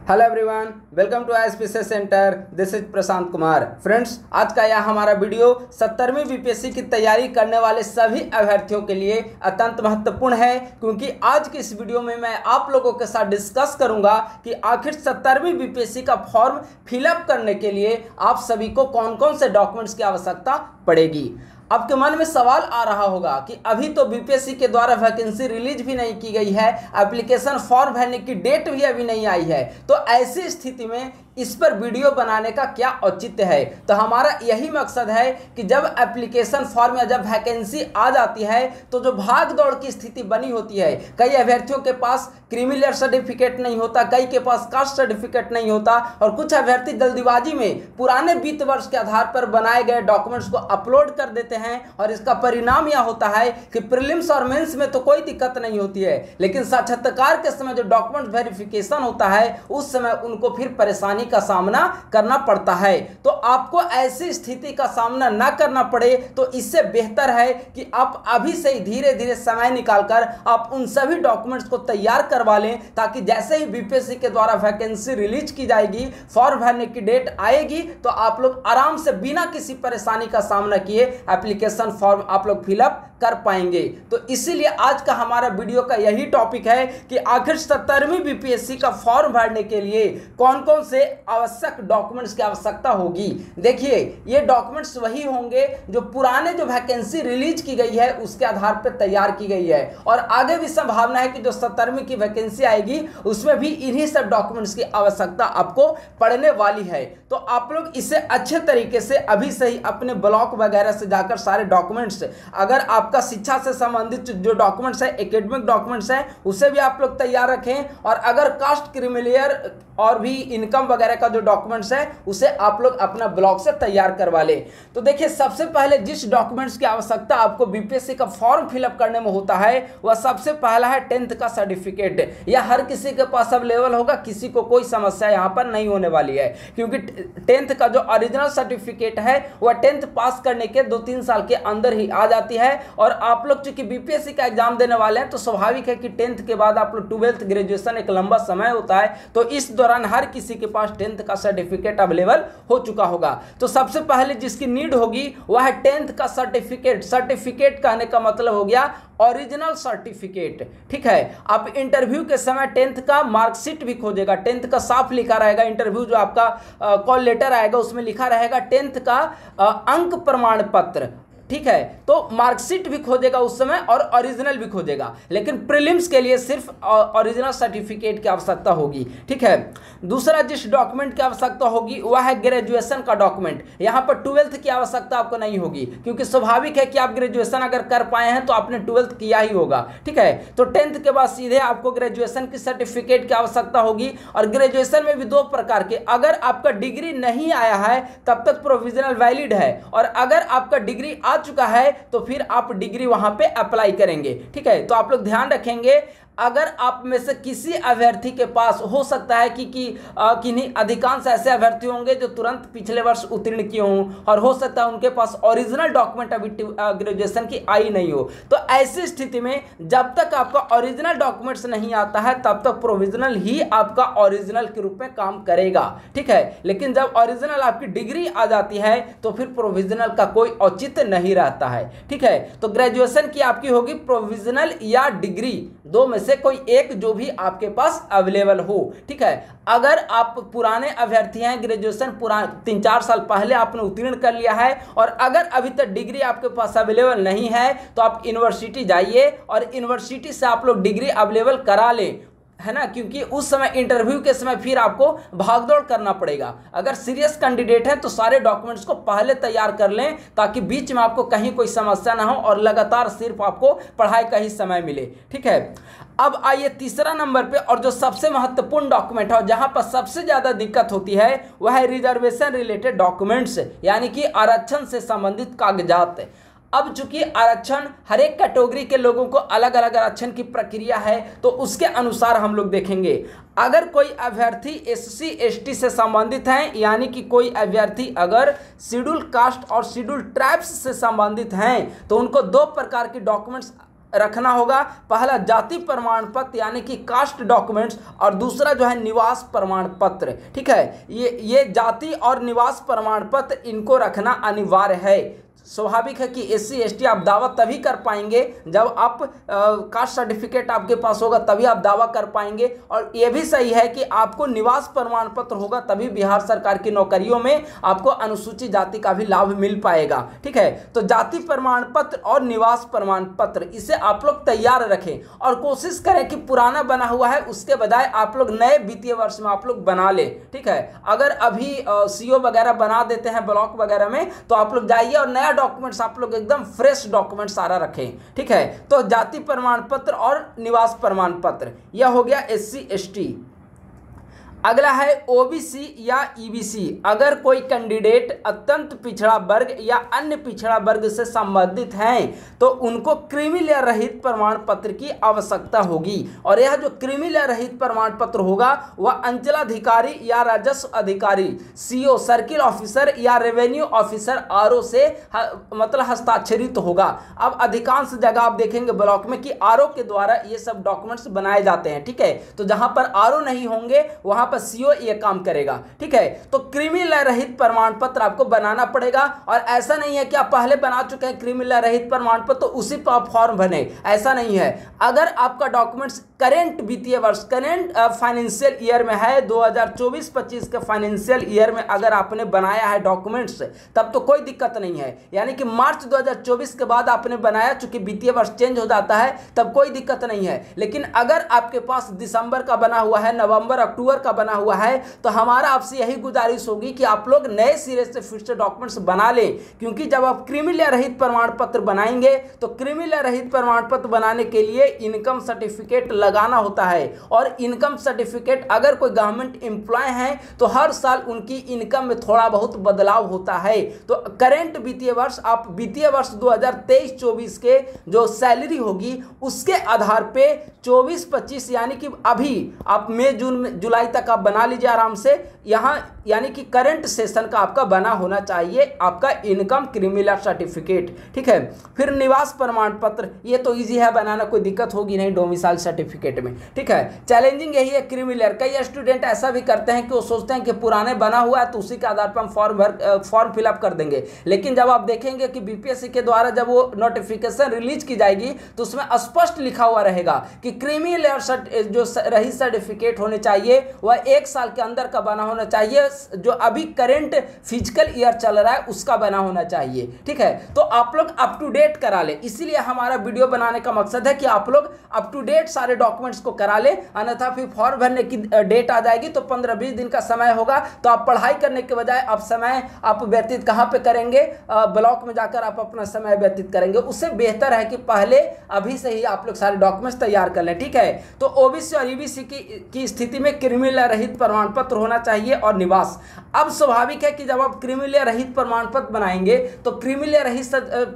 Hello everyone, welcome to ISPC centre. This is Prashant Kumar. Friends, आज का यह हमारा वीडियो 70वीं बीपीएससी की तैयारी करने वाले सभी अभ्यर्थियों के लिए अत्यंत महत्वपूर्ण है, क्योंकि आज की इस वीडियो में मैं आप लोगों के साथ डिस्कस करूंगा कि आखिर 70वीं बीपीएससी का फॉर्म फिलअप करने के लिए आप सभी को कौन कौन से डॉक्यूमेंट्स की आवश्यकता पड़ेगी। आपके मन में सवाल आ रहा होगा कि अभी तो बीपीएससी के द्वारा वैकेंसी रिलीज भी नहीं की गई है, एप्लीकेशन फॉर्म भरने की डेट भी अभी नहीं आई है, तो ऐसी स्थिति में इस पर वीडियो बनाने का क्या औचित्य है। तो हमारा यही मकसद है कि जब एप्लीकेशन फॉर्म या जब वैकेंसी आ जाती है तो जो भाग दौड़ की स्थिति बनी होती है, कई अभ्यर्थियों के पास क्रीमी लेयर सर्टिफिकेट नहीं होता, कई के पास कास्ट सर्टिफिकेट नहीं होता, और कुछ अभ्यर्थी जल्दीबाजी में पुराने वित्त वर्ष के आधार पर बनाए गए डॉक्यूमेंट्स को अपलोड कर देते हैं, और इसका परिणाम यह होता है कि प्रीलिम्स और मेंस में तो कोई दिक्कत नहीं होती है, लेकिन साक्षात्कार के समय जो डॉक्यूमेंट वेरिफिकेशन होता है उस समय उनको फिर परेशानी का सामना करना पड़ता है। तो आपको ऐसी स्थिति का सामना ना करना पड़े, तो इससे बेहतर है कि आप अभी से ही धीरे धीरे समय निकालकर आप उन सभी डॉक्यूमेंट्स को तैयार करवा लें, ताकि जैसे ही बीपीएससी के द्वारा वैकेंसी रिलीज की जाएगी, फॉर्म भरने की डेट आएगी, तो आप लोग आराम से बिना किसी परेशानी का सामना किए एप्लीकेशन फॉर्म आप लोग फिलअप कर पाएंगे। तो इसीलिए आज का हमारा वीडियो का यही टॉपिक है कि आखिर 70वीं बीपीएससी का फॉर्म भरने के लिए कौन कौन से आवश्यक डॉक्यूमेंट्स की आवश्यकता होगी। देखिए, ये डॉक्यूमेंट्स वही होंगे जो पुराने जो वैकेंसी रिलीज की गई है उसके आधार पर तैयार की गई है, और आगे भी संभावना है कि जो 70वीं की वैकेंसी आएगी उसमें भी इन्हीं सब डॉक्यूमेंट्स की आवश्यकता आपको पड़ने वाली है। तो आप लोग इसे अच्छे तरीके से अभी से ही अपने ब्लॉक वगैरह से जाकर सारे डॉक्यूमेंट्स, अगर आपका शिक्षा से संबंधित जो डॉक्यूमेंट्स है, एकेडमिक डॉक्यूमेंट्स है, उसे भी आप लोग तैयार रखें, और अगर कास्ट क्रीमी लेयर और भी इनकम वगैरह का जो डॉक्यूमेंट्स है उसे आप लोग अपना ब्लॉक से तैयार करवा ले। तो देखिए, सबसे पहले जिस डॉक्यूमेंट्स की आवश्यकता आपको बीपीएससी का फॉर्म फिलअप करने में होता है वह सबसे पहला है 10th का सर्टिफिकेट। यह हर किसी के पास अवेलेबल होगा, किसी को कोई समस्या यहाँ पर नहीं होने वाली है, क्योंकि 10th का जो ओरिजिनल सर्टिफिकेट है वह 10th पास करने के 2-3 साल के अंदर ही आ जाती है। और आप लोग चूंकि बीपीएससी का एग्जाम देने वाले हैं तो स्वाभाविक है कि 10th के बाद आप लोग 12th ग्रेजुएशन एक लंबा समय होता है, तो इस दौरान हर किसी के पास 10th का सर्टिफिकेट अवेलेबल हो चुका होगा। तो सबसे पहले जिसकी नीड होगी वह है 10th का सर्टिफिकेट। सर्टिफिकेट कहने का मतलब हो गया ओरिजिनल सर्टिफिकेट। ठीक है, आप इंटरव्यू के समय 10th का मार्कशीट भी खोजेगा, 10th का साफ लिखा रहेगा। इंटरव्यू जो आपका कॉल लेटर आएगा उसमें लिखा रहेगा 10th का अंक प्रमाण पत्र। ठीक है, तो मार्कशीट भी खोजेगा उस समय और ओरिजिनल भी खोजेगा, लेकिन प्रीलिम्स के लिए सिर्फ ओरिजिनल सर्टिफिकेट की आवश्यकता होगी। ठीक है, दूसरा जिस डॉक्यूमेंट की आवश्यकता होगी वह है ग्रेजुएशन का डॉक्यूमेंट। यहाँ पर 12th की आवश्यकता आपको नहीं होगी, क्योंकि स्वाभाविक है कि आप ग्रेजुएशन अगर कर पाए हैं तो आपने 12th किया ही होगा। ठीक है, तो 10th के बाद सीधे आपको ग्रेजुएशन की सर्टिफिकेट की आवश्यकता होगी। और ग्रेजुएशन में भी 2 प्रकार के, अगर आपका डिग्री नहीं आया है तब तक प्रोविजनल वैलिड है, और अगर आपका डिग्री आ चुका है तो फिर आप डिग्री वहां पे अप्लाई करेंगे। ठीक है, तो आप लोग ध्यान रखेंगे, अगर आप में से किसी अभ्यर्थी के पास हो सकता है कि किन्हीं अधिकांश ऐसे अभ्यर्थी होंगे जो तुरंत पिछले वर्ष उत्तीर्ण किए हों, और हो सकता है उनके पास ओरिजिनल डॉक्यूमेंट अभी ग्रेजुएशन की आई नहीं हो, तो ऐसी स्थिति में जब तक आपका ओरिजिनल डॉक्यूमेंट्स नहीं आता है तब तक प्रोविजनल ही आपका ओरिजिनल के रूप में काम करेगा। ठीक है, लेकिन जब ओरिजिनल आपकी डिग्री आ जाती है तो फिर प्रोविजनल का कोई औचित्य नहीं रहता है। ठीक है, तो ग्रेजुएशन की आपकी होगी प्रोविजनल या डिग्री, 2 में से कोई एक जो भी आपके पास अवेलेबल हो। ठीक है, अगर आप पुराने अभ्यर्थी हैं, ग्रेजुएशन 3-4 साल पहले आपने उत्तीर्ण कर लिया है, और अगर अभी तक डिग्री आपके पास अवेलेबल नहीं है तो आप यूनिवर्सिटी जाइए और यूनिवर्सिटी से आप लोग डिग्री अवेलेबल करा लें, है ना, क्योंकि उस समय इंटरव्यू के समय फिर आपको भागदौड़ करना पड़ेगा। अगर सीरियस कैंडिडेट हैं तो सारे डॉक्यूमेंट्स को पहले तैयार कर लें, ताकि बीच में आपको कहीं कोई समस्या ना हो और लगातार सिर्फ आपको पढ़ाई का ही समय मिले। ठीक है, अब आइए तीसरा नंबर पे, और जो सबसे महत्वपूर्ण डॉक्यूमेंट है और जहां पर सबसे ज्यादा दिक्कत होती है वह है रिजर्वेशन रिलेटेड डॉक्यूमेंट्स, यानी कि आरक्षण से संबंधित कागजात। अब चूंकि आरक्षण हर एक कैटेगरी के लोगों को अलग अलग आरक्षण की प्रक्रिया है, तो उसके अनुसार हम लोग देखेंगे। अगर कोई अभ्यर्थी SC ST से संबंधित हैं, यानी कि कोई अभ्यर्थी अगर शेड्यूल कास्ट और शेड्यूल ट्राइब्स से संबंधित हैं, तो उनको 2 प्रकार की डॉक्यूमेंट्स रखना होगा। पहला जाति प्रमाण पत्र यानी कि कास्ट डॉक्यूमेंट्स, और दूसरा जो है निवास प्रमाण पत्र। ठीक है, ये जाति और निवास प्रमाण पत्र इनको रखना अनिवार्य है। स्वाभाविक है कि SC ST आप दावा तभी कर पाएंगे जब आप कास्ट सर्टिफिकेट आपके पास होगा, तभी आप दावा कर पाएंगे। और ये भी सही है कि आपको निवास प्रमाण पत्र होगा तभी बिहार सरकार की नौकरियों में आपको अनुसूचित जाति का भी लाभ मिल पाएगा। ठीक है, तो जाति प्रमाण पत्र और निवास प्रमाण पत्र इसे आप लोग तैयार रखें और कोशिश करें कि पुराना बना हुआ है उसके बजाय आप लोग नए वित्तीय वर्ष में आप लोग बना लें। ठीक है, अगर अभी CO वगैरह बना देते हैं ब्लॉक वगैरह में, तो आप लोग जाइए और नया डॉक्यूमेंट्स आप लोग एकदम फ्रेश डॉक्यूमेंट सारा रखें। ठीक है, तो जाति प्रमाण पत्र और निवास प्रमाण पत्र यह हो गया SC ST। अगला है OBC या EBC। अगर कोई कैंडिडेट अत्यंत पिछड़ा वर्ग या अन्य पिछड़ा वर्ग से संबंधित हैं तो उनको क्रीमी लेयर रहित प्रमाण पत्र की आवश्यकता होगी। और यह जो क्रीमी लेयर रहित प्रमाण पत्र होगा वह अंचलाधिकारी या राजस्व अधिकारी, CO, सर्किल ऑफिसर या रेवेन्यू ऑफिसर RO से मतलब हस्ताक्षरित होगा। अब अधिकांश जगह आप देखेंगे ब्लॉक में कि RO के द्वारा ये सब डॉक्यूमेंट्स बनाए जाते हैं। ठीक है, तो जहां पर RO नहीं होंगे वहां CO ये काम करेगा। ठीक है, तो क्रीमी लेयर रहित प्रमाण पत्र आपको बनाना पड़ेगा। और ऐसा नहीं है कि आप पहले बना चुके हैं क्रीमी लेयर रहित प्रमाण पत्र तो उसी पर आप फॉर्म भरे, ऐसा नहीं है। अगर आपका डॉक्यूमेंट्स करेंट वित्तीय वर्ष, करेंट फाइनेंशियल ईयर में है, 2024-25 के फाइनेंशियल ईयर में अगर आपने बनाया है डॉक्यूमेंट्स, तब तो कोई दिक्कत नहीं है। यानी कि मार्च 2024 के बाद आपने बनाया, चूंकि वित्तीय वर्ष चेंज हो जाता है, तब कोई दिक्कत नहीं है। लेकिन अगर आपके पास दिसंबर का बना हुआ है, नवंबर अक्टूबर का बना हुआ है, तो हमारा आपसे यही गुजारिश होगी कि आप लोग नए सिरे से फिर से डॉक्यूमेंट्स बना लें। क्योंकि जब आप क्रीमी लेयर रहित प्रमाण पत्र बनाएंगे तो क्रीमी लेयर रहित प्रमाण पत्र बनाने के लिए इनकम सर्टिफिकेट लगाना होता है। और इनकम सर्टिफिकेट अगर कोई गवर्नमेंट एम्प्लॉय हैं तो हर साल उनकी इनकम में थोड़ा बहुत बदलाव होता है। तो करेंट वित्तीय वर्ष, आप वित्तीय वर्ष 2023-24 के जो सैलरी होगी उसके आधार पे 24-25 यानी कि अभी आप मई जून जुलाई तक आप बना लीजिए आराम से। यहाँ यानी कि करंट सेशन का आपका बना होना चाहिए आपका इनकम क्रीमी लेयर सर्टिफिकेट। ठीक है, फिर निवास प्रमाण पत्र, ये तो इजी है बनाना, कोई दिक्कत होगी नहीं डोमिसाइल सर्टिफिकेट में। ठीक है, चैलेंजिंग यही है क्रीमी लेयर। कई स्टूडेंट ऐसा भी करते हैं कि वो सोचते हैं कि पुराने बना हुआ है तो उसी के आधार पर हम फॉर्म फिलअप कर देंगे। लेकिन जब आप देखेंगे कि BPSC के द्वारा जब वो नोटिफिकेशन रिलीज की जाएगी तो उसमें स्पष्ट लिखा हुआ रहेगा कि क्रीमी लेयर जो रही सर्टिफिकेट होने चाहिए वह 1 साल के अंदर का बना होना चाहिए, जो अभी करंट फिजिकल ईयर चल रहा है उसका बना होना चाहिए। ठीक है, तो आप लोग अप टू डेट करा ले, इसीलिए हमारा वीडियो बनाने का मकसद है कि आप लोग अप टू डेट सारे डॉक्यूमेंट्स को करा ले। अन्यथा फिर फॉर्म भरने की डेट आ जाएगी तो 15-20 दिन का समय होगा, तो आप पढ़ाई करने के बजाय आप समय आप व्यतीत कहाँ पे करेंगे, ब्लॉक में जाकर आप अपना समय व्यतीत करेंगे। उससे बेहतर है कि पहले अभी से ही आप लोग सारे डॉक्यूमेंट्स तैयार कर लें। ठीक है, तो OBC और EBC की स्थिति में क्रीमी लेयर रहित प्रमाण पत्र होना चाहिए और निवास। अब स्वाभाविक है कि जब आप क्रीमी लेयर रहित प्रमाण पत्र बनाएंगे तो क्रीमी लेयर रहित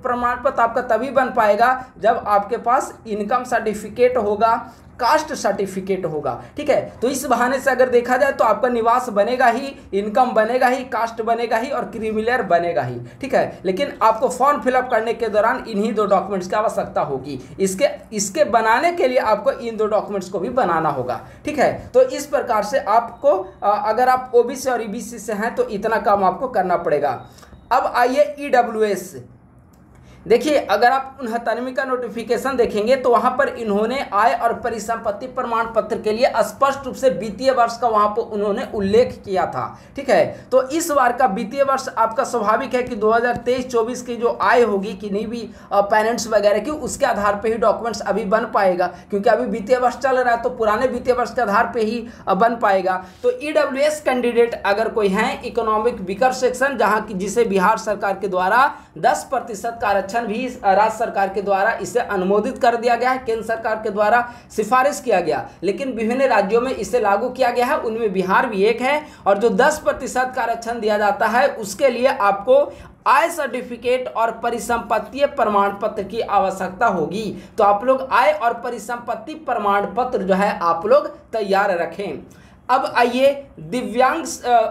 प्रमाण पत्र आपका तभी बन पाएगा जब आपके पास इनकम सर्टिफिकेट होगा, कास्ट सर्टिफिकेट होगा। ठीक है, तो इस बहाने से अगर देखा जाए तो आपका निवास बनेगा ही, इनकम बनेगा ही, कास्ट बनेगा ही और क्रीमी लेयर बनेगा ही। ठीक है, लेकिन आपको फॉर्म फिलअप करने के दौरान इन्हीं 2 डॉक्यूमेंट्स की आवश्यकता होगी। इसके बनाने के लिए आपको इन 2 डॉक्यूमेंट्स को भी बनाना होगा। ठीक है, तो इस प्रकार से आपको अगर आप OBC और EBC से हैं तो इतना काम आपको करना पड़ेगा। अब आइए EWS। देखिए, अगर आप 69वीं का नोटिफिकेशन देखेंगे तो वहां पर इन्होंने आय और परिसंपत्ति प्रमाण पत्र के लिए स्पष्ट रूप से वित्तीय वर्ष का वहां पर उन्होंने उल्लेख किया था। ठीक है, तो इस बार का वित्तीय वर्ष आपका स्वाभाविक है कि 2023-24 की जो आय होगी किन्हीं भी पेरेंट्स वगैरह की, उसके आधार पर ही डॉक्यूमेंट्स अभी बन पाएगा। क्योंकि अभी वित्तीय वर्ष चल रहा है तो पुराने वित्तीय वर्ष के आधार पर ही बन पाएगा। तो EWS कैंडिडेट अगर कोई है, इकोनॉमिक वीकर सेक्शन, जहाँ की जिसे बिहार सरकार के द्वारा 10% का आरक्षण भी राज्य सरकार के द्वारा इसे अनुमोदित कर दिया गया है, केंद्र सरकार के द्वारा सिफारिश किया गया, लेकिन विभिन्न राज्यों में इसे लागू किया गया है, उनमें बिहार भी एक है। और जो 10% का आरक्षण दिया जाता है उसके लिए आपको आय सर्टिफिकेट और परिसंपत्ति प्रमाण पत्र की आवश्यकता होगी। तो आप लोग आय और परिसंपत्ति प्रमाण पत्र जो है आप लोग तैयार रखें। अब आइए दिव्यांग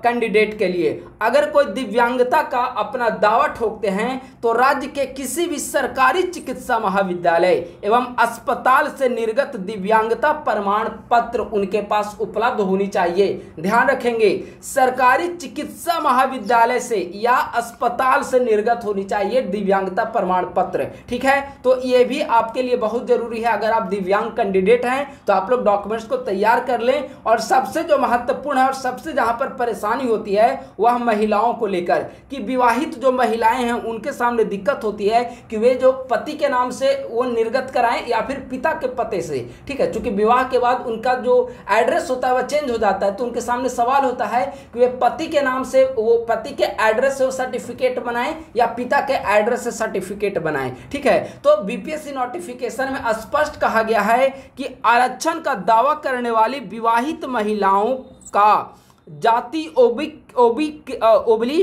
कैंडिडेट के लिए, अगर कोई दिव्यांगता का अपना दावा ठोकते हैं तो राज्य के किसी भी सरकारी चिकित्सा महाविद्यालय एवं अस्पताल से निर्गत दिव्यांगता प्रमाण पत्र उनके पास उपलब्ध होनी चाहिए। ध्यान रखेंगे, सरकारी चिकित्सा महाविद्यालय से या अस्पताल से निर्गत होनी चाहिए दिव्यांगता प्रमाण पत्र। ठीक है, तो ये भी आपके लिए बहुत जरूरी है। अगर आप दिव्यांग कैंडिडेट हैं तो आप लोग डॉक्यूमेंट्स को तैयार कर लें। और सबसे जो महत्वपूर्ण है और सबसे जहां पर परेशानी होती है वह महिलाओं को लेकर, कि विवाहित जो महिलाएं हैं उनके सामने दिक्कत होती है कि वे जो पति के नाम से वो निर्गत कराएं या फिर पिता के पते से। ठीक है, क्योंकि विवाह के बाद उनका जो एड्रेस होता है वह चेंज हो जाता है, तो उनके सामने सवाल होता है कि वे पति के नाम से, वो पति के एड्रेस से वो सर्टिफिकेट बनाएं या पिता के एड्रेस से सर्टिफिकेट बनाएं। ठीक है, तो बीपीएससी नोटिफिकेशन में स्पष्ट कहा गया है कि आरक्षण का दावा करने वाली विवाहित महिलाओं का जाति ओबली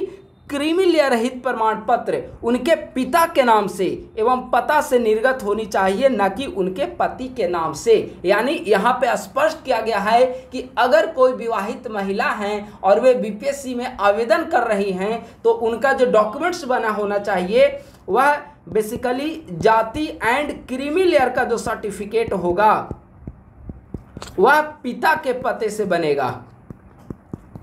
क्रीमी लेयर रहित प्रमाण पत्र उनके पिता के नाम से एवं पता से निर्गत होनी चाहिए, न कि उनके पति के नाम से। यानी यहाँ पे स्पष्ट किया गया है कि अगर कोई विवाहित महिला हैं और वे बीपीएससी में आवेदन कर रही हैं तो उनका जो डॉक्यूमेंट्स बना होना चाहिए वह बेसिकली जाति एंड क्रीमी लेयर का जो सर्टिफिकेट होगा वह पिता के पते से बनेगा,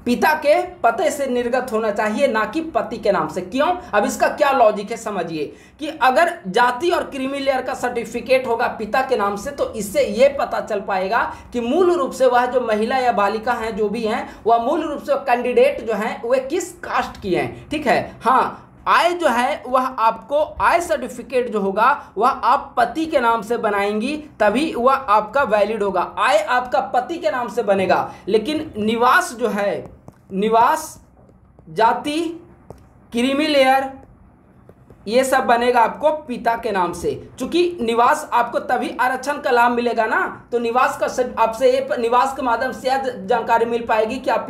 पिता के पते से निर्गत होना चाहिए, ना कि पति के नाम से। क्यों? अब इसका क्या लॉजिक है समझिए, कि अगर जाति और क्रीमी लेयर का सर्टिफिकेट होगा पिता के नाम से तो इससे यह पता चल पाएगा कि मूल रूप से वह जो महिला या बालिका हैं जो भी हैं वह मूल रूप से कैंडिडेट जो हैं वे किस कास्ट की हैं। ठीक है, हाँ, आय जो है वह आपको आय सर्टिफिकेट जो होगा वह आप पति के नाम से बनाएंगी, तभी वह आपका वैलिड होगा। आय आपका पति के नाम से बनेगा, लेकिन निवास जो है, निवास, जाति, क्रीमी लेयर, ये सब बनेगा आपको पिता के नाम से। चूंकि निवास आपको तभी आरक्षण का लाभ मिलेगा ना, तो निवास का आपसे ये निवास के माध्यम से जानकारी मिल पाएगी कि आप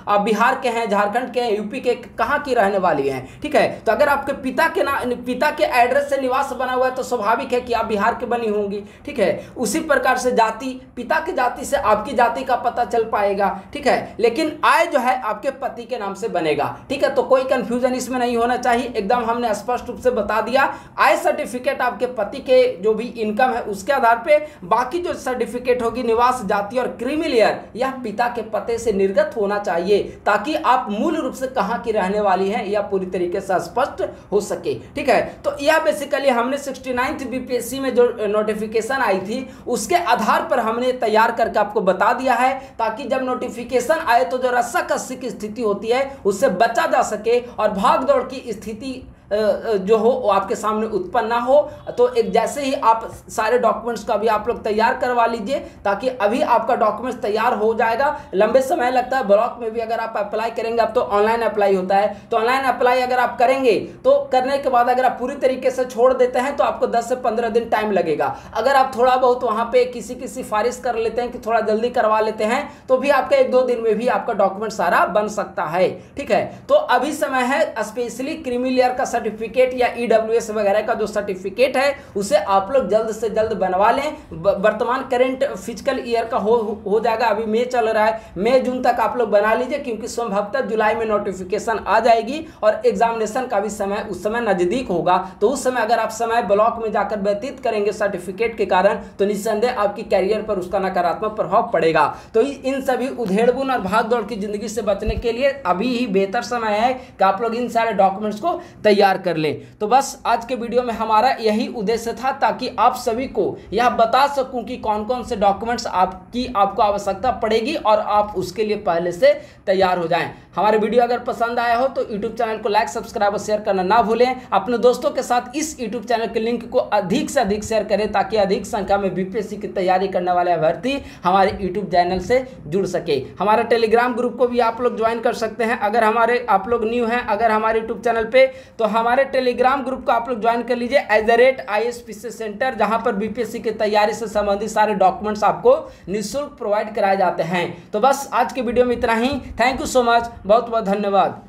आप बिहार के हैं, झारखंड के हैं, यूपी के कहाँ की रहने वाली हैं। ठीक है, तो अगर आपके पिता के एड्रेस से निवास बना हुआ है तो स्वाभाविक है कि आप बिहार के बनी होंगी। ठीक है, उसी प्रकार से जाति, पिता की जाति से आपकी जाति का पता चल पाएगा। ठीक है, लेकिन आय जो है आपके पति के नाम से बनेगा। ठीक है, तो कोई कंफ्यूजन इसमें नहीं होना चाहिए, एकदम हमने स्पष्ट से बता दिया। आय सर्टिफिकेट आपके पति के जो भी इनकम है उसके आधार पे, बाकी जो सर्टिफिकेट होगी निवास, जाति और क्रीमी लेयर यह पिता के पते से निर्गत होना चाहिए, ताकि आप मूल रूप से कहां की रहने वाली हैं यह पूरी तरीके से स्पष्ट हो सके। ठीक है, तो यह बेसिकली हमने 69th बीपीएससी में जो नोटिफिकेशन आई थी उसके आधार पर हमने तैयार करके आपको बता दिया है, ताकि जब नोटिफिकेशन आए तो जो रस्साकस्सी की स्थिति होती है उससे बचा जा सके और भाग दौड़ की स्थिति जो हो वो आपके सामने उत्पन्न ना हो। तो एक जैसे ही आप सारे डॉक्यूमेंट्स का भी आप लोग तैयार करवा लीजिए, ताकि अभी आपका डॉक्यूमेंट्स तैयार हो जाएगा। लंबे समय लगता है, ब्लॉक में भी अगर आप अप्लाई करेंगे, अब तो ऑनलाइन अप्लाई होता है, तो ऑनलाइन अप्लाई अगर आप करेंगे तो करने के बाद अगर आप पूरी तरीके से छोड़ देते हैं तो आपको 10 से 15 दिन टाइम लगेगा। अगर आप थोड़ा बहुत वहाँ पे किसी की सिफारिश कर लेते हैं कि थोड़ा जल्दी करवा लेते हैं तो भी आपका 1-2 दिन में भी आपका डॉक्यूमेंट सारा बन सकता है। ठीक है, तो अभी समय है, स्पेशली क्रीमी लेयर का सर्टिफिकेट या ईडब्ल्यूएस वगैरह का जो सर्टिफिकेट है उसे आप लोग जल्द से जल्द बनवा लें। वर्तमान करंट फिजिकल ईयर का हो जाएगा, अभी मई चल रहा है, मई जून तक आप लोग बना लीजिए, क्योंकि संभवतः जुलाई में नोटिफिकेशन आ जाएगी और एग्जामिनेशन का भी समय उस समय नजदीक होगा। तो उस समय अगर आप समय ब्लॉक में जाकर व्यतीत करेंगे सर्टिफिकेट के कारण तो निस्संदेह आपकी कैरियर पर उसका नकारात्मक प्रभाव पड़ेगा। तो इन सभी उधेड़बुन और भागदौड़ की जिंदगी से बचने के लिए अभी ही बेहतर समय है कि आप लोग इन सारे डॉक्यूमेंट्स को तैयार कर लें। तो बस आज के वीडियो में हमारा यही उद्देश्य था, ताकि आप सभी को यह बता सकूं कि कौन कौन से डॉक्यूमेंट्स आपको आवश्यकता पड़ेगी और आप उसके लिए पहले से तैयार हो जाएं। हमारे वीडियो अगर पसंद आया हो तो यूट्यूब चैनल को लाइक, सब्सक्राइब और शेयर करना ना भूलें। अपने दोस्तों के साथ इस यूट्यूब चैनल के लिंक को अधिक से अधिक शेयर करें, ताकि अधिक संख्या में बीपीएससी की तैयारी करने वाले अभ्यर्थी हमारे यूट्यूब चैनल से जुड़ सके। हमारा टेलीग्राम ग्रुप को भी आप लोग ज्वाइन कर सकते हैं। अगर आप लोग न्यू हैं अगर हमारे यूट्यूब चैनल पे, तो हमारे टेलीग्राम ग्रुप को आप लोग ज्वाइन कर लीजिए @ISPC सेंटर, जहां पर बीपीएससी की तैयारी से संबंधित सारे डॉक्यूमेंट्स आपको निःशुल्क प्रोवाइड कराए जाते हैं। तो बस आज के वीडियो में इतना ही। थैंक यू सो मच, बहुत बहुत धन्यवाद।